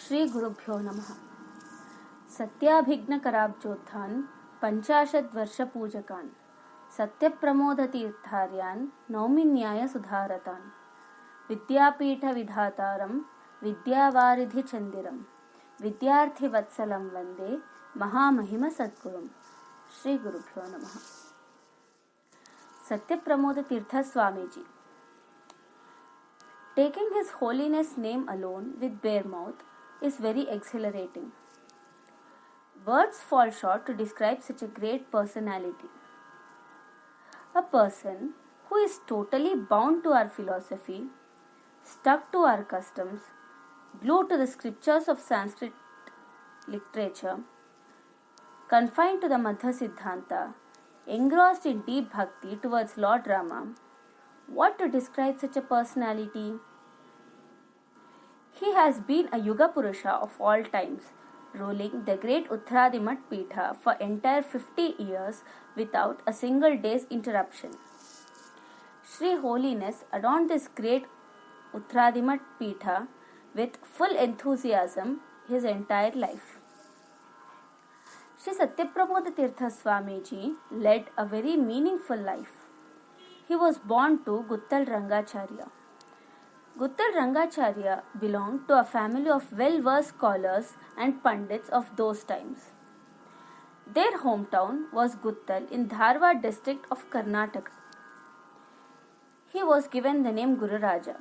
श्री गुरुभ्यो नमः। सत्याभिघ्नकराब्जोत्थान् पञ्चाशद्वर्षपूजकान् सत्यप्रमोदतीर्थार्यान् नौमिन्यायसुधारतान् विद्यापीठविधातारं विद्यावारिधिचन्दिरं विद्यार्थिवत्सलं वन्दे महामहिमसद्गुरुं। श्री गुरुभ्यो नमः। सत्यप्रमोदतीर्थ स्वामीजी, taking His Holiness name alone with bare mouth is very exhilarating. Words fall short to describe such a great personality. A person who is totally bound to our philosophy, stuck to our customs, glued to the scriptures of Sanskrit literature, confined to the Madhva Siddhanta, engrossed in deep bhakti towards Lord Rama. What to describe such a personality? He has been a Yuga Purusha of all times, ruling the great Uttaradimat Peetha for entire 50 years without a single day's interruption. Shri Holiness adorned this great Uttaradimat Peetha with full enthusiasm his entire life. Shri Satyapramoda Tirtha Swamiji led a very meaningful life. He was born to Guttal Rangacharya. Guttal Rangacharya belonged to a family of well-versed scholars and pandits of those times. Their hometown was Guttal in Dharwad district of Karnataka. He was given the name Guru Raja.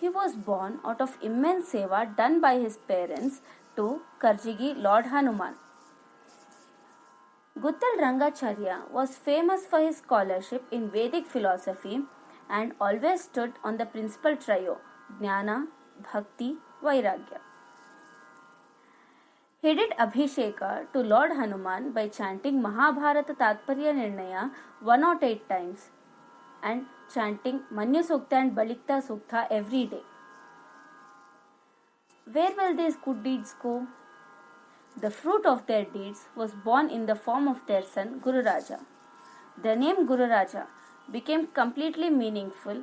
He was born out of immense seva done by his parents to Karjigi Lord Hanuman. Guttal Rangacharya was famous for his scholarship in Vedic philosophy and always stood on the principal trio, Jnana, Bhakti, Vairagya. He did Abhisheka to Lord Hanuman by chanting Mahabharata Tatparya Nirnaya 108 times and chanting Manya Sukta and Balikta Sukta every day. Where will these good deeds go? The fruit of their deeds was born in the form of their son Guru Raja. The name Guru Raja became completely meaningful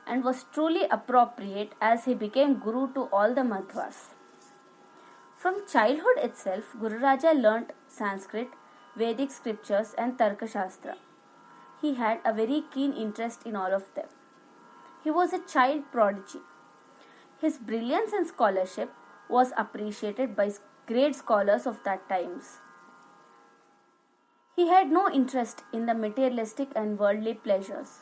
and was truly appropriate as he became Guru to all the Madhvas. From childhood itself, Guru Raja learnt Sanskrit, Vedic scriptures and Tarka Shastra. He had a very keen interest in all of them. He was a child prodigy. His brilliance and scholarship was appreciated by great scholars of that times. He had no interest in the materialistic and worldly pleasures.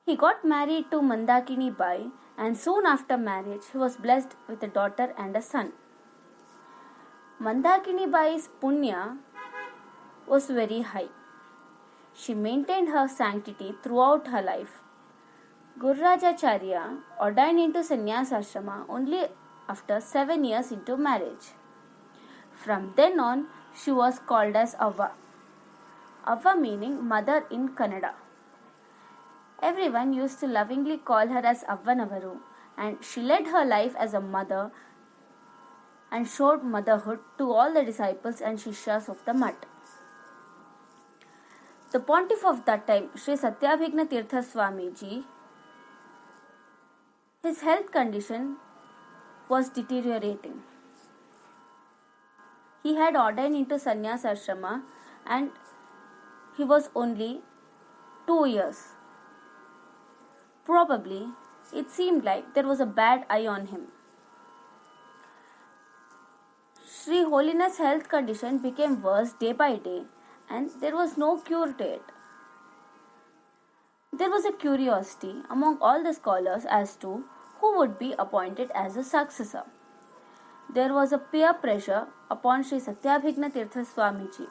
He got married to Mandakini Bai, and soon after marriage he was blessed with a daughter and a son. Mandakini Bai's punya was very high. She maintained her sanctity throughout her life. Guru Rajacharya ordained into sannyas ashrama only after 7 years into marriage. From then on, she was called as Avva. Avva meaning mother in Kannada. Everyone used to lovingly call her as Avvanavaru, and she led her life as a mother and showed motherhood to all the disciples and Shishyas of the Math. The pontiff of that time, Sri Satyabhigna Tirtha Swamiji, his health condition was deteriorating. He had ordained into sannyas ashrama and he was only 2 years. Probably, it seemed like there was a bad eye on him. Shri Holiness' health condition became worse day by day and there was no cure to it. There was a curiosity among all the scholars as to who would be appointed as a successor. There was a peer pressure upon Sri Satyabhigna Tirtha Swamiji.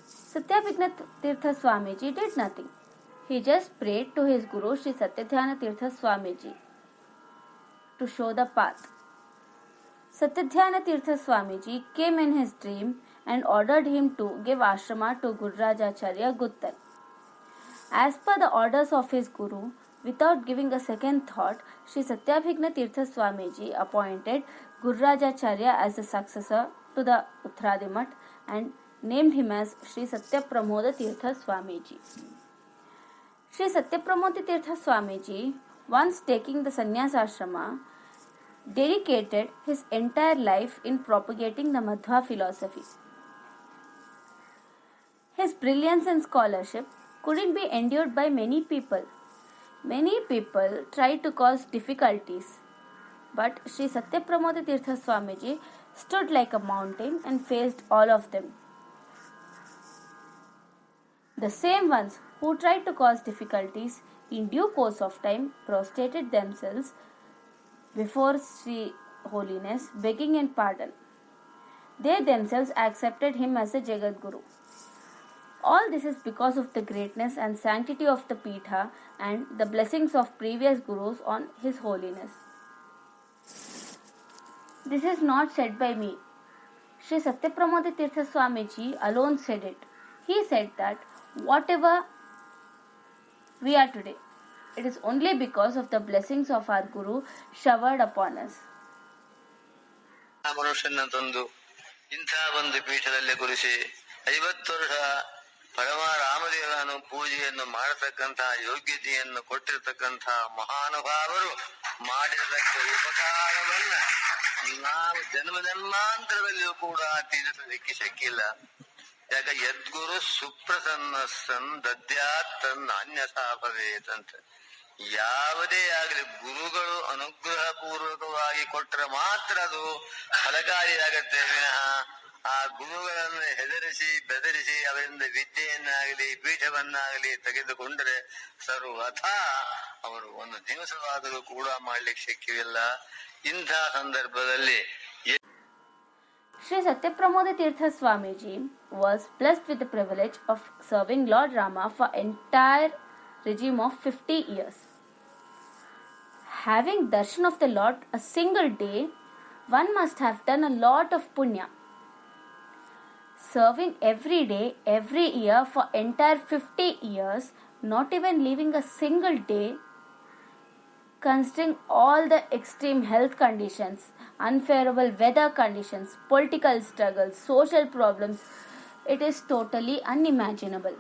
Satyabhigna Tirtha Swamiji did nothing. He just prayed to his Guru Sri Satyadhyana Tirtha Swamiji to show the path. Satyadhyana Tirtha Swamiji came in his dream and ordered him to give ashrama to Guru Rajacharya Guttal. As per the orders of his Guru, without giving a second thought, Sri Satyabhigna Tirtha Swamiji appointed Guru Rajacharya as the successor to the Uttaradimat and named him as Sri Satyapramoda Tirtha Swamiji. Sri Satyapramoda Tirtha Swamiji once taking the sannyas ashrama, dedicated his entire life in propagating the Madhva philosophy. His brilliance and scholarship couldn't be endured by many people. Many people tried to cause difficulties, but Sri Satyapramod Tirtha Swamiji stood like a mountain and faced all of them. The same ones who tried to cause difficulties in due course of time prostrated themselves before Sri Holiness, begging in pardon. They themselves accepted him as a Jagat Guru. All this is because of the greatness and sanctity of the Pitha and the blessings of previous Gurus on His Holiness. This is not said by me. Sri Satyapramod Tirtha Swamiji alone said it. He said that whatever we are today, it is only because of the blessings of our Guru showered upon us. ಮನುಷ್ಯನ ತಂದು ಇಂಥ ಒಂದು ಪೀಠದಲ್ಲಿ ಕುರಿಸಿ 50 ವರ್ಷ ಪರಮ ರಾಮದೇವನು ಪೂಜೆಯನ್ನು ಮಾಡತಕ್ಕಂತಹ ಯೋಗ್ಯತೆಯನ್ನು ಕೊಟ್ಟಿರತಕ್ಕಂತಹ ಮಹಾನುಭಾವರು ಮಾಡಿರತಕ್ಕ ಉಪಕಾರವನ್ನ ನಾವು ಜನ್ಮಾಂತರದಲ್ಲಿಯೂ ಕೂಡ ತೀರಿಸಲಿಕ್ಕೆ ಶಕ್ಕಿಲ್ಲ. ಯಾಕೆ ಯದ್ಗುರು ಸುಪ್ರಸನ್ನ ಸನ್ ದದ್ಯಾತ್ ತನ್ನ ಅನ್ಯಥಾ ಭವೇತ್ ಅಂತ. ಯಾವುದೇ ಆಗಲಿ ಗುರುಗಳು ಅನುಗ್ರಹ ಪೂರ್ವಕವಾಗಿ ಕೊಟ್ಟರೆ ಮಾತ್ರ ಅದು ಫಲಕಾರಿಯಾಗತ್ತೆ ವಿನಃ ಆ ಗುರುಗಳನ್ನು ಹೆದರಿಸಿ ಬೆದರಿಸಿ ಅವರಿಂದ ವಿದ್ಯೆಯನ್ನಾಗಲಿ ಪೀಠವನ್ನಾಗಲಿ ತೆಗೆದುಕೊಂಡರೆ ಸರ್ವಥಾ ಅವರು ಒಂದು ದಿವಸವಾದರೂ ಕೂಡ ಮಾಡ್ಲಿಕ್ಕೆ ಶಕ್ಯವಿಲ್ಲ. ಇಂಥ ಸಂದರ್ಭದಲ್ಲಿ Sri Satyapramod Tirtha Swamiji was blessed with the privilege of serving Lord Rama for entire regime of 50 years. Having darshan of the Lord a single day, one must have done a lot of punya. Serving every day, every year for entire 50 years, not even leaving a single day, considering all the extreme health conditions, unfavorable weather conditions, political struggles, social problems, it is totally unimaginable.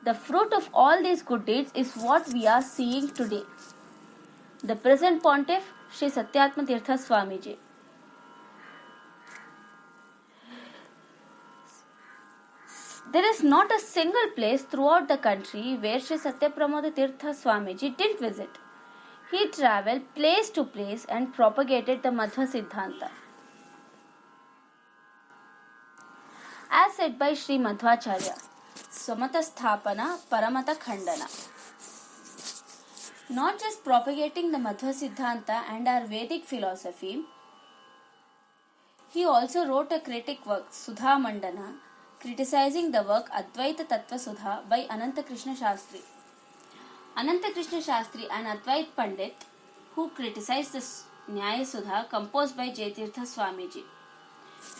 The fruit of all these good deeds is what we are seeing today. The present pontiff, Sri Satyatma Tirtha Swamiji. There is not a single place throughout the country where Sri Satyapramod Tirtha Swamiji didn't visit. He travelled place to place and propagated the Madhva Siddhanta. As said by Sri Madhvacharya, Swamata Sthapana Paramata Khandana. Not just propagating the Madhva Siddhanta and our Vedic philosophy, he also wrote a critic work, Sudha Mandana, criticizing the work Advaita Tattva Sudha by Ananta Krishna Shastri. Ananta Krishna Shastri, an Advait Pandit who criticized the Nyaya Sudha composed by Jaitirtha Swamiji.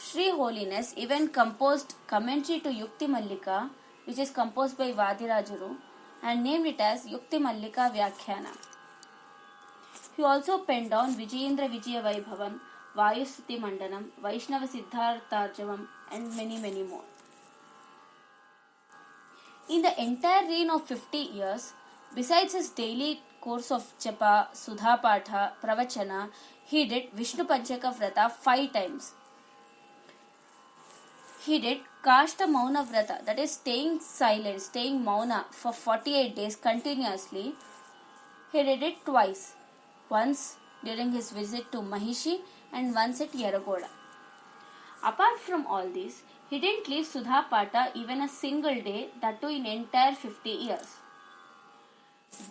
Sri Holiness even composed commentary to Yukti Mallika, which is composed by Vadirajuru, and named it as Yukti Mallika Vyakhyana. He also penned down Vijayendra Vijaya Vaibhavam, Vayustuti Mandanam, Vaishnava Siddhartharjavam, and many more. In the entire reign of 50 years, besides his daily course of Japa, Sudha Patha, Pravachana, he did Vishnu Panchaka Vrata 5 times. He did Kashta Mauna Vrata, that is staying silent, staying Mauna for 48 days continuously. He did it twice, once during his visit to Mahishi and once at Yeragoda. Apart from all this, he didn't leave Sudha Pata even a single day, that too in entire 50 years.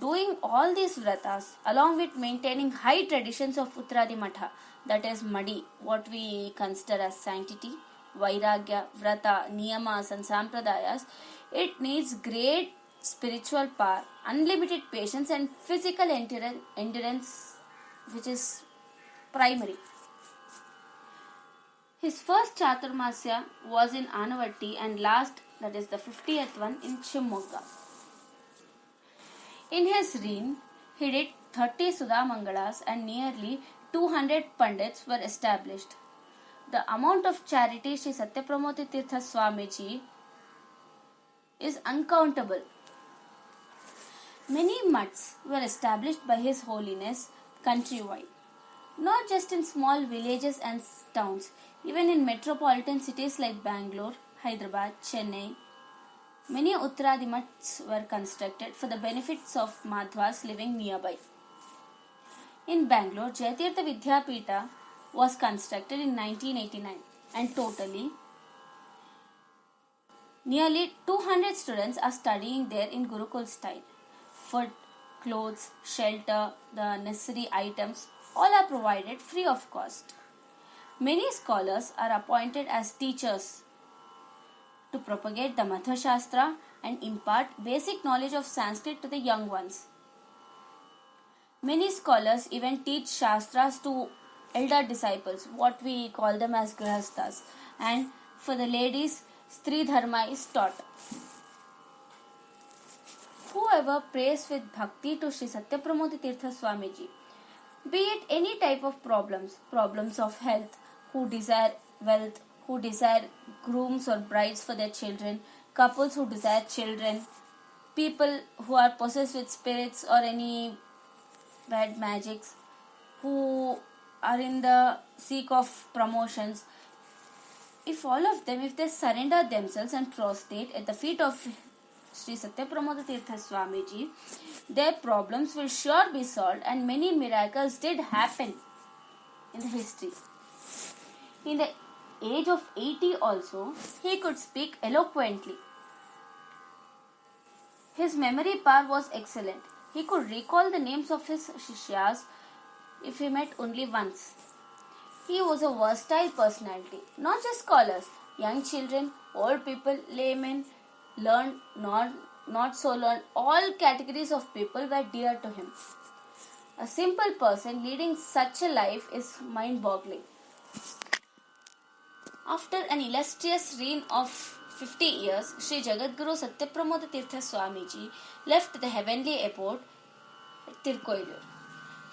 Doing all these vratas along with maintaining high traditions of Uttaradi Matha, that is Madi, what we consider as sanctity, Vairagya, Vrata, Niyamas and Sampradayas, it needs great spiritual power, unlimited patience and physical endurance, which is primary. His first Chaturmasya was in Anavatti and last, that is the 50th one, in Shimogga. In his reign, he did 30 Sudha Mangalas and nearly 200 Pandits were established. The amount of charity Sri Satyapramod Tirtha Swamiji is uncountable. Many mutts were established by His Holiness countrywide, not just in small villages and towns, even in metropolitan cities like Bangalore, Hyderabad, Chennai. Many Uttaradi mutts were constructed for the benefits of Madhvas living nearby. In Bangalore, Jayatirtha Vidyapita was constructed in 1989 and totally nearly 200 students are studying there in Gurukul style. Food, clothes, shelter, the necessary items all are provided free of cost. Many scholars are appointed as teachers to propagate the Madhva Shastra and impart basic knowledge of Sanskrit to the young ones. Many scholars even teach Shastras to elder disciples, what we call them as Grihasthas, and for the ladies, Stri Dharma is taught. Whoever prays with bhakti to Sri Satyapramod Tirtha Swamiji, be it any type of problems of health, who desire wealth, who desire grooms or brides for their children, couples who desire children, people who are possessed with spirits or any bad magics, who are in the seek of promotions, if all of them, if they surrender themselves and prostrate at the feet of Sri Satyapramod Tirtha Swamiji, their problems will sure be solved, and many miracles did happen in the history. In the age of 80 also, he could speak eloquently. His memory power was excellent. He could recall the names of his Shishyas if he met only once. He was a versatile personality, not just scholars, young children, old people, laymen, learned, not so learned, all categories of people were dear to him. A simple person leading such a life is mind-boggling. After an illustrious reign of 50 years, Sri Jagadguru Satyapramod Tirtha Swamiji left the heavenly abode at Tirkoilur.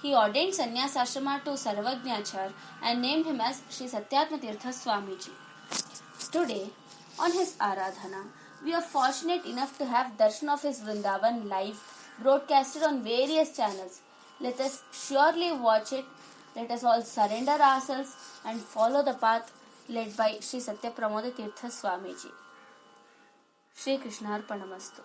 He ordained sannyas ashrama to Sarvajñachar and named him as Sri Satyatma Tirtha Swamiji. Today, on his Aradhana, we are fortunate enough to have darshan of his Vrindavan live, broadcasted on various channels. Let us surely watch it. Let us all surrender ourselves and follow the path led by Sri Satyapramod Tirtha Swamiji. Shri Krishnarpanamastu.